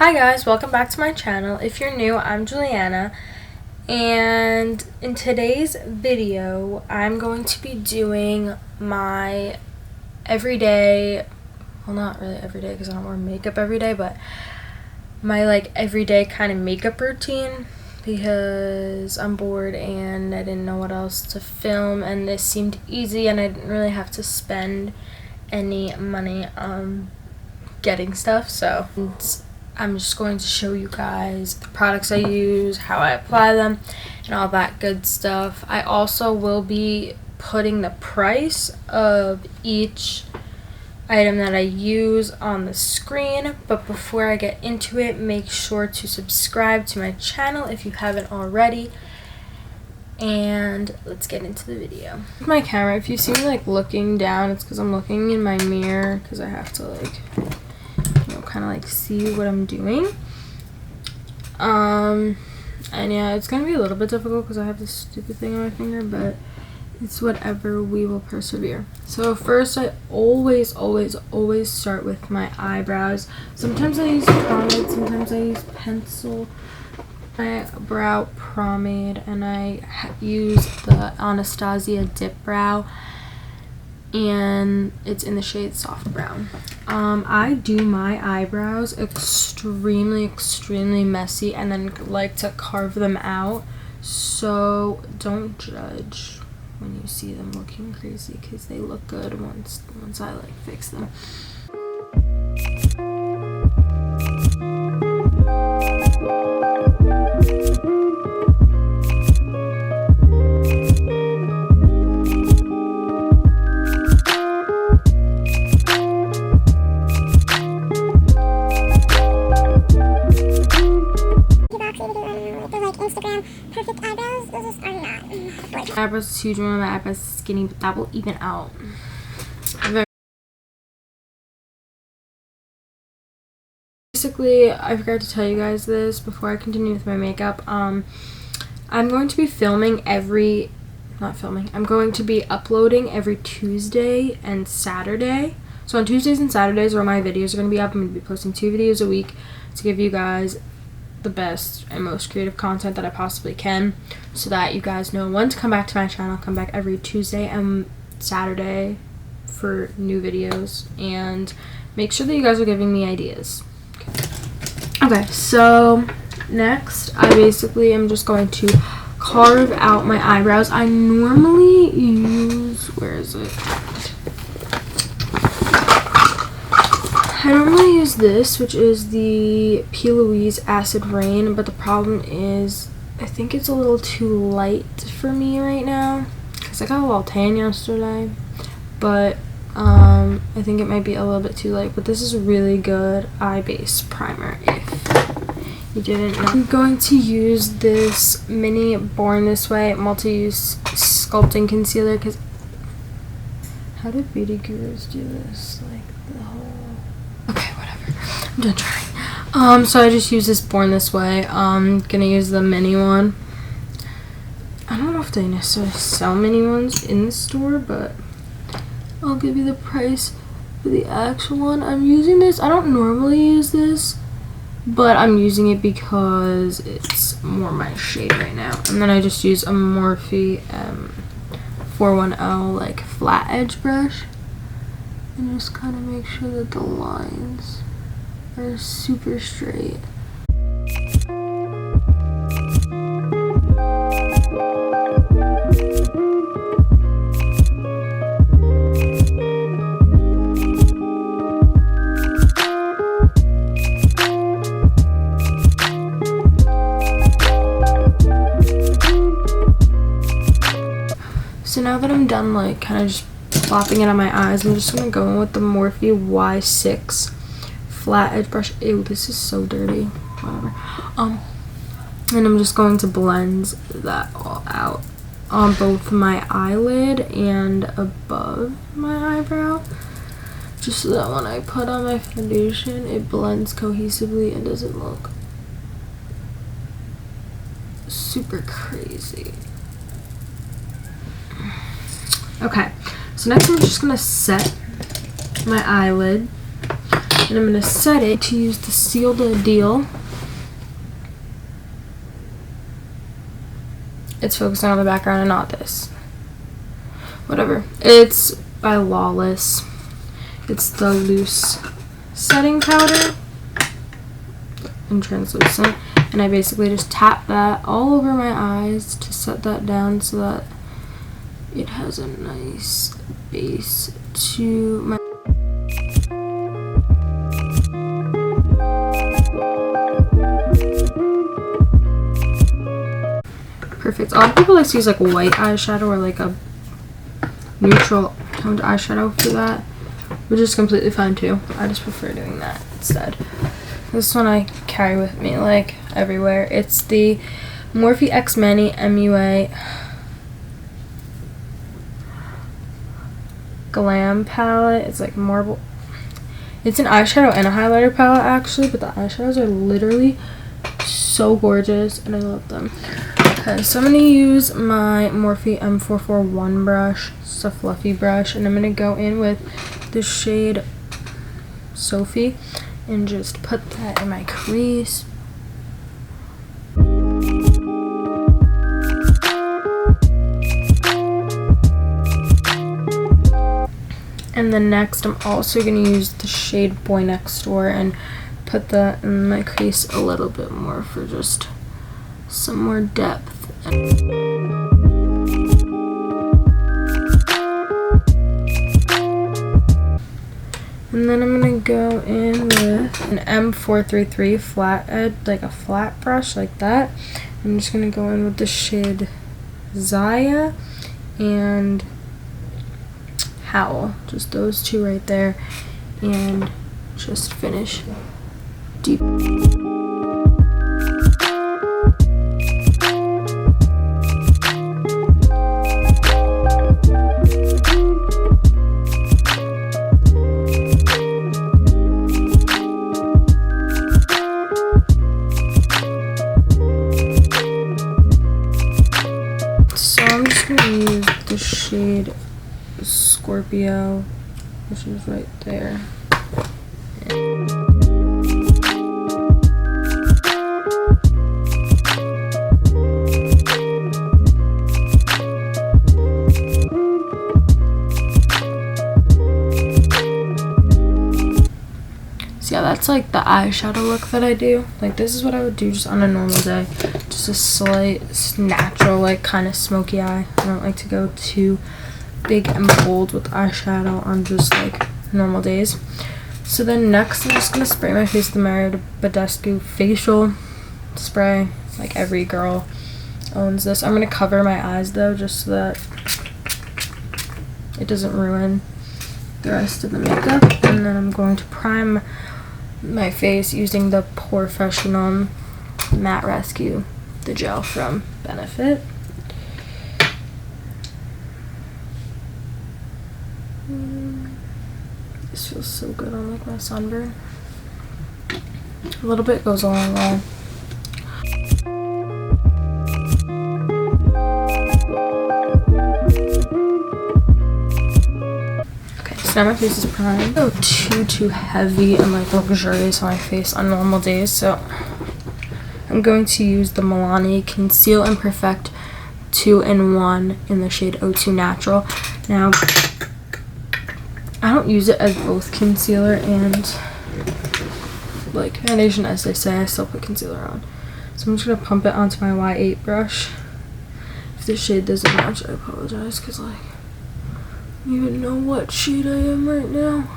Hi guys, welcome back to my channel. If you're new, I'm Juliana, and in today's video I'm going to be doing my everyday, well, not really everyday because I don't wear makeup every day, but my everyday kind of makeup routine because I'm bored and I didn't know what else to film, and this seemed easy and I didn't really have to spend any money on getting stuff. So I'm just going to show you guys the products I use, how I apply them, and all that good stuff. I also will be putting the price of each item that I use on the screen, but before I get into it, make sure to subscribe to my channel if you haven't already, and let's get into the video. My camera, if you see me looking down, it's because I'm looking in my mirror because I have to kind of see what I'm doing. And yeah, it's gonna be a little bit difficult because I have this stupid thing on my finger, but it's whatever, we will persevere. So first, I always start with my eyebrows. Sometimes I use pomade, sometimes I use pencil. My brow pomade, and I use the Anastasia Dip Brow, and it's in the shade Soft Brown. I do my eyebrows extremely messy and then like to carve them out, so don't judge when you see them looking crazy because they look good once I fix them. Instagram perfect eyebrows, those are not. My eyebrows is huge, one of my eyebrows is skinny, but that will even out. Basically, I forgot to tell you guys this before I continue with my makeup. I'm going to be I'm going to be uploading every Tuesday and Saturday. So on Tuesdays and Saturdays where my videos are going to be up, I'm going to be posting 2 videos a week to give you guys the best and most creative content that I possibly can, so that you guys know when to come back to my channel. Come back every Tuesday and Saturday for new videos, and make sure that you guys are giving me ideas. Okay, so next I basically am just going to carve out my eyebrows. I normally use, where is it? I normally use this, which is the P. Louise Acid Rain, but the problem is I think it's a little too light for me right now because I got a little tan yesterday, but I think it might be a little bit too light. But this is a really good eye base primer if you didn't know. I'm going to use this mini Born This Way multi-use sculpting concealer because how do beauty gurus do this? The whole... Okay, whatever. I'm done trying. So I just use this Born This Way. I'm gonna use the mini one. I don't know if they necessarily sell mini ones in the store, but I'll give you the price for the actual one. I'm using this. I don't normally use this, but I'm using it because it's more my shade right now. And then I just use a Morphe 410 flat edge brush. And just kind of make sure that the lines are super straight. So now that I'm done kind of just plopping it on my eyes, I'm just going to go in with the Morphe Y6 flat edge brush. Ew, this is so dirty. Whatever. And I'm just going to blend that all out on both my eyelid and above my eyebrow, just so that when I put on my foundation, it blends cohesively and doesn't look super crazy. Okay, so next I'm just going to set my eyelid And I'm going to set it to use the Seal the Deal. It's focusing on the background and not this. Whatever. It's by Lawless. It's the loose setting powder and translucent. And I basically just tap that all over my eyes to set that down so that it has a nice base to my... Perfect. A lot of people like to use like white eyeshadow or like a neutral toned eyeshadow for that, which is completely fine too. I just prefer doing that instead. This one I carry with me like everywhere. It's the Morphe X Mani MUA Glam palette. It's like marble. It's an eyeshadow and a highlighter palette actually, but the eyeshadows are literally so gorgeous and I love them. Okay, so I'm going to use my Morphe M441 brush. It's a fluffy brush, and I'm going to go in with the shade Sophie and just put that in my crease. And then next I'm also going to use the shade Boy Next Door and put that in my crease a little bit more for just some more depth. And then I'm going to go in with an M433 flat edge, like a flat brush like that. I'm just going to go in with the shade Zaya and Howl, just those two right there, and just finish deep. So I'm just going to use the shade Scorpio, which is right there. So yeah, that's like the eyeshadow look that I do. Like this is what I would do just on a normal day. Just a slight natural, like kind of smoky eye. I don't like to go too big and bold with eyeshadow on just like normal days. So then next I'm just going to spray my face with the Mario Badescu facial spray. Like every girl owns this. I'm going to cover my eyes though just so that it doesn't ruin the rest of the makeup. And then I'm going to prime my face using the Porefessional Matte Rescue, the gel from Benefit. This feels so good on like my sunburn. A little bit goes a long way. Okay, so now my face is primed. Don't go too heavy and like luxurious on my face on normal days, so I'm going to use the Milani Conceal and Perfect 2-in-1 in the shade O2 Natural. Now, I don't use it as both concealer and like foundation, as they say. I still put concealer on. So I'm just going to pump it onto my Y8 brush. If the shade doesn't match, I apologize, because like, I don't even know what shade I am right now.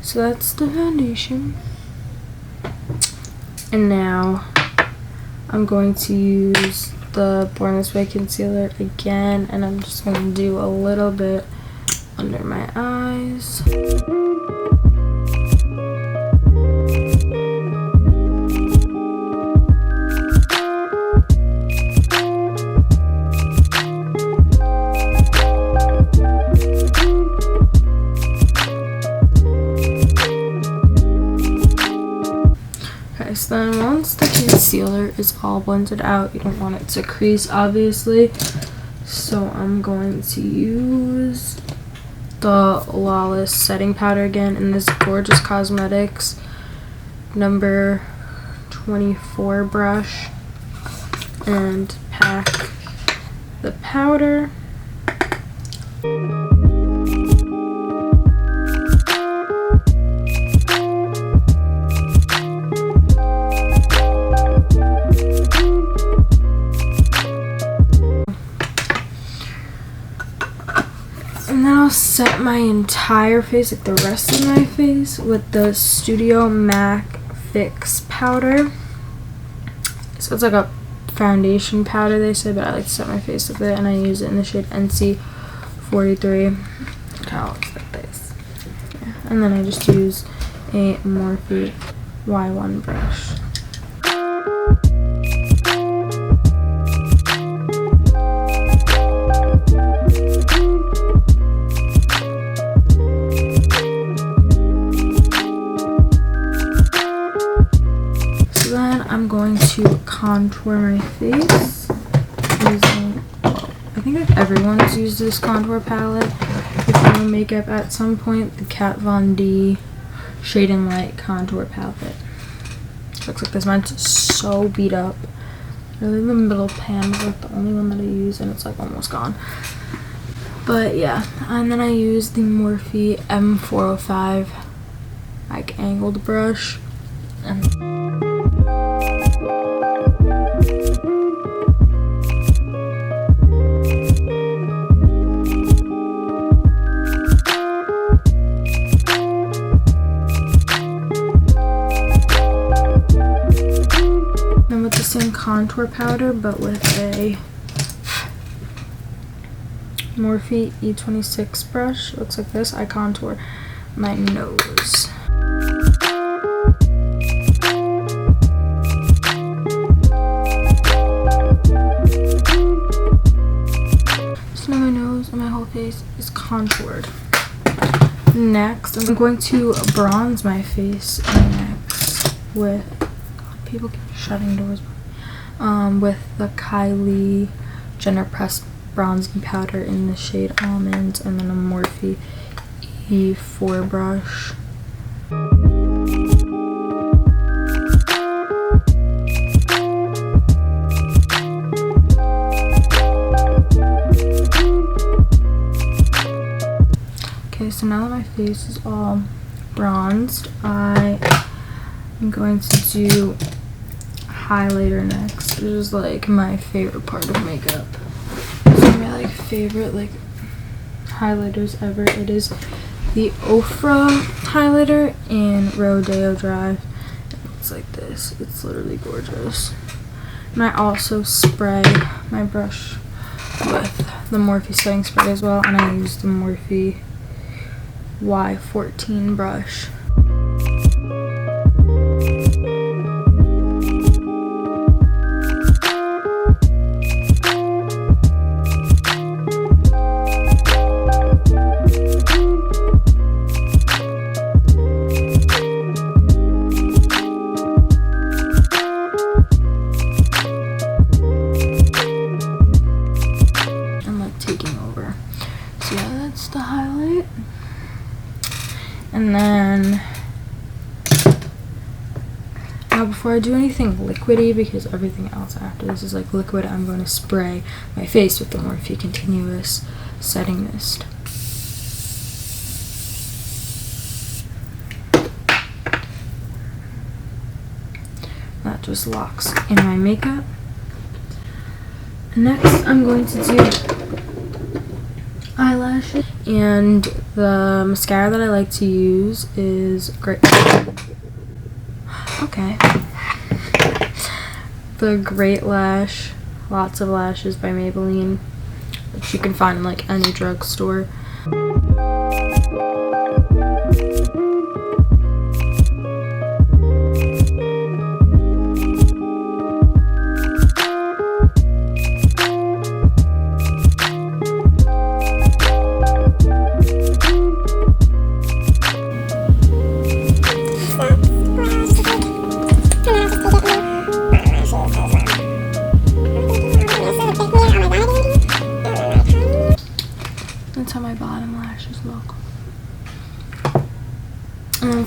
So that's the foundation. And now I'm going to use the Born This Way concealer again, and I'm just going to do a little bit under my eyes. once the concealer is all blended out, you don't want it to crease, obviously. So I'm going to use the Lawless setting powder again in this Gorgeous Cosmetics number 24 brush and pack the powder. And then I'll set my entire face, like the rest of my face, with the Studio Mac Fix powder. So it's like a foundation powder, they say, but I like to set my face with it, and I use it in the shade NC43. It kind of looks like this. Yeah. And then I just use a Morphe Y1 brush. I'm going to contour my face using, I think like everyone's used this contour palette if you're doing makeup at some point, the Kat Von D Shade and Light contour palette. Looks like this. Mine's so beat up. Really, the middle pan is like the only one that I use, and it's like almost gone. But yeah, and then I use the Morphe M405 like angled brush, and with the same contour powder, but with a Morphe E26 brush. It looks like this. I contour my nose. So now my nose and my whole face is contoured. Next, I'm going to bronze my face next with, people keep shutting doors, with the Kylie Jenner Pressed Bronzing Powder in the shade Almonds, and then a Morphe E4 brush. Okay, so now that my face is all bronzed, I'm going to do highlighter next, which is like my favorite part of makeup. It's one of my like favorite like highlighters ever. It is the Ofra highlighter in Rodeo Drive. It looks like this. It's literally gorgeous. And I also spray my brush with the Morphe setting spray as well, and I use the Morphe Y14 brush. The highlight, and then now before I do anything liquidy, because everything else after this is like liquid, I'm going to spray my face with the Morphe Continuous Setting Mist. That just locks in my makeup. Next, I'm going to do eyelashes, and the mascara that I like to use is the Great Lash Lots of Lashes by Maybelline, which you can find in like any drugstore.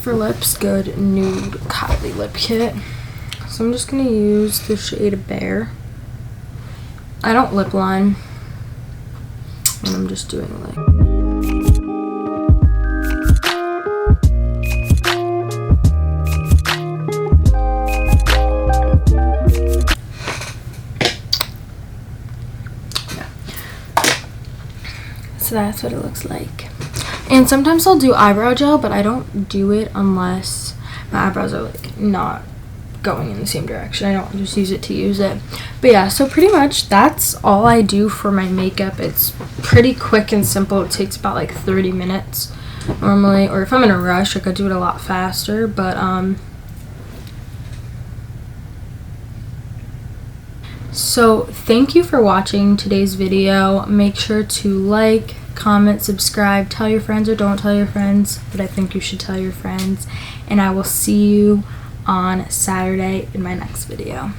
for lips, good nude Kylie lip kit. So I'm just gonna use the shade Bear. I don't lip line, and I'm just doing like. So that's what it looks like. And sometimes I'll do eyebrow gel, but I don't do it unless my eyebrows are like not going in the same direction. I don't just use it to use it. But yeah, so pretty much that's all I do for my makeup. It's pretty quick and simple. It takes about like 30 minutes normally, or if I'm in a rush I could do it a lot faster, but so thank you for watching today's video. Make sure to like, comment, subscribe, tell your friends or don't tell your friends, but I think you should tell your friends, and I will see you on Saturday in my next video.